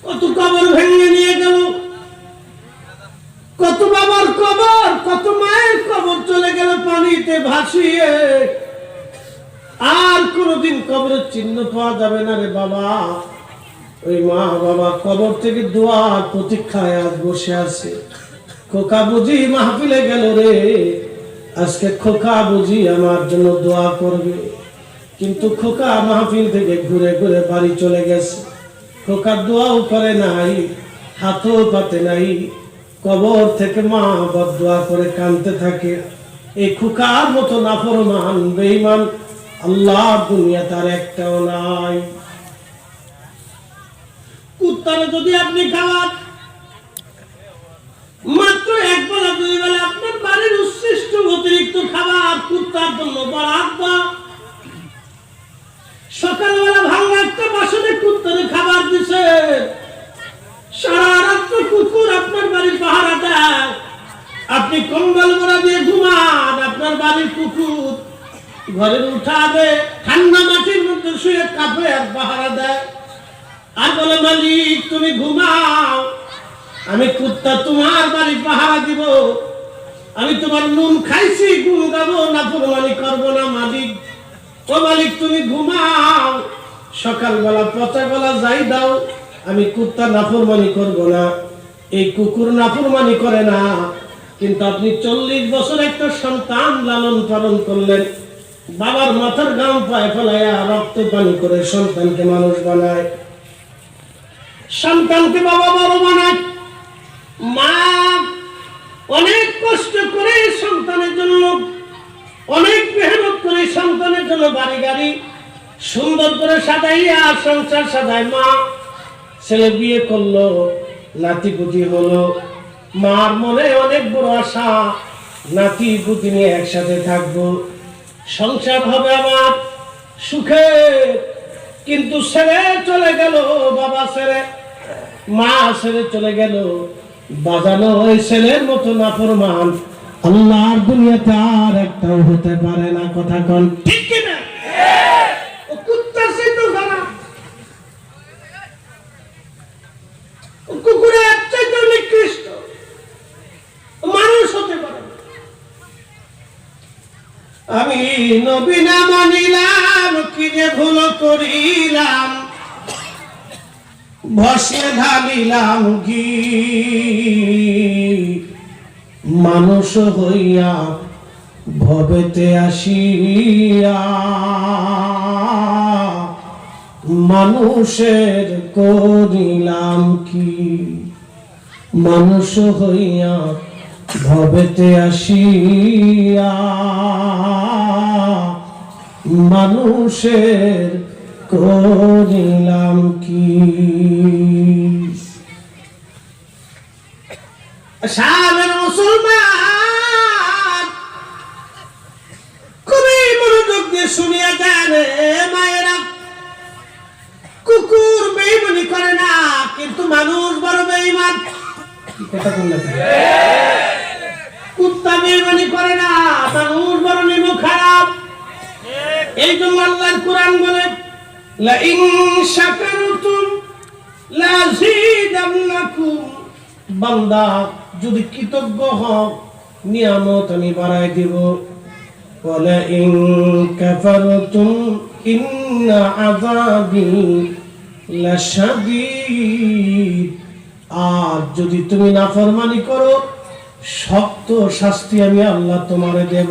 কত কবর ভেঙে নিয়ে গেল, কত বাবার কবর, কত মায়ের কবর চলে গেল পানিতে ভাসিয়ে। আর কোনদিন কবরের চিহ্ন পাওয়া যাবে না রে বাবা। ওই মা বাবা কবর থেকে দোয়ার প্রতীক্ষায় আজ বসে আছে। খোকা বুঝি মাহফিলে গেল রে, আজকে খোকা বুঝি আমার জন্য দোয়া করবে। কিন্তু খোকা মাহফিল থেকে ঘুরে ঘুরে বাড়ি চলে গেছে। খোকা দোয়াও করে নাই, হাতও পাতে নাই। কবর থেকে মা বদদোয়া করে কাঁদতে থাকে। এই খোকার মতো নাফরমান বেঈমান আল্লাহ দুনিয়া তার একটাও নাই। কুত্তারে যদি আপনি খাওয়ান, মাত্র এক বেলা দুই বেলা আপনার বাড়ির উচ্ছিষ্ট অতিরিক্ত খাবার কুত্তার জন্য বরাদ্দ। সকালবেলা ভাঙা একটা বাসনে কুত্তারে খাবার দিছে, সারা রাত কুকুর আপনার বাড়ির পাহারা দেয়। আপনি কম্বল মোড়া দিয়ে ঘুমান, আপনার বাড়ির কুকুর ঘরের উঠাবে, ঠান্ডা মাটির মধ্যে শুয়ে কাঁপে আর পাহারা দেয়। আর বলে মালিক তুমি ঘুমাও, আমি কুত্তা তোমার বাড়ি পাহারা দিব। আমি তোমার নুন খাইছি, গুণ গাবো, নাফরমানি করবো না মালিক। ও মালিক তুমি ঘুমাও, সকালবেলা পচা গলা যাই দাও, আমি কুত্তা নাফরমানি করবো না। এই কুকুর নাফরমানি করে না, কিন্তু আপনি 40 বছর একটা সন্তান লালন পালন করলেন, বাবার মাথার গাম পায়ে ফেলাইয়া রক্ত পানি করে সন্তানকে মানুষ বানায়, সন্তানকে বাবা বড় বানায়। মা অনেক কষ্ট করে সন্তানের জন্য, অনেক মেহনত করে সন্তানের জন্য বাড়ি গাড়ি সুন্দর করে সাজাইয়া সংসার সাজায়। মা ছেলে বিয়ে করলো, নাতি পুতি হলো, মার মনে অনেক বড় আশা, নাতি পুতি নিয়ে একসাথে থাকবো, সংসার হবে আমার সুখে। কিন্তু ছেলে চলে গেল, বাবা ছেড়ে, মা ছেড়ে চলে গেল, বাজানো ওই ছেলের মতো নাফরমান আল্লাহর দুনিয়াতে আর একটাও হতে পারে না। কথা কোন ঠিক কিনা? ও কুত্তা সেতো খারাপ, ও কুকুরের চাইতে নিকৃষ্ট, মানুষ হতে পারে না। আমি নবী না মানিলাম, কি যে ভুল করিলাম, ভস্মে ঢালিলাম ঘি। মানুষ হইয়া ভবেতে আসিয়া মানুষের করিলাম কি। মানুষ হইয়া ভবেতে আসিয়া মানুষের করিলাম কি। সাবের মুসলমান খুবই মনোযোগ দিয়ে শুনিয়া দেন মায়েরা, কুকুর বেঈমানি করে না, কিন্তু মানুষ বড় বেঈমান। কথা বললেন, কুত্তা বেঈমানি করে না, মানুষ বড় নিমক খারাপ। এই জন্য আল্লাহর কোরআন বলে লা ইন শাকারতুম লাযীদান্নাকুম, বান্দা যদি কৃতজ্ঞ হও নিয়ামত আমি বাড়ায় দিব। ওয়ালা ইন কাফারতুম ইন্না আযাবি লাশাদীদ, আর যদি তুমি নাফরমানি করো শক্ত শাস্তি আমি আল্লাহ তোমারে দেব।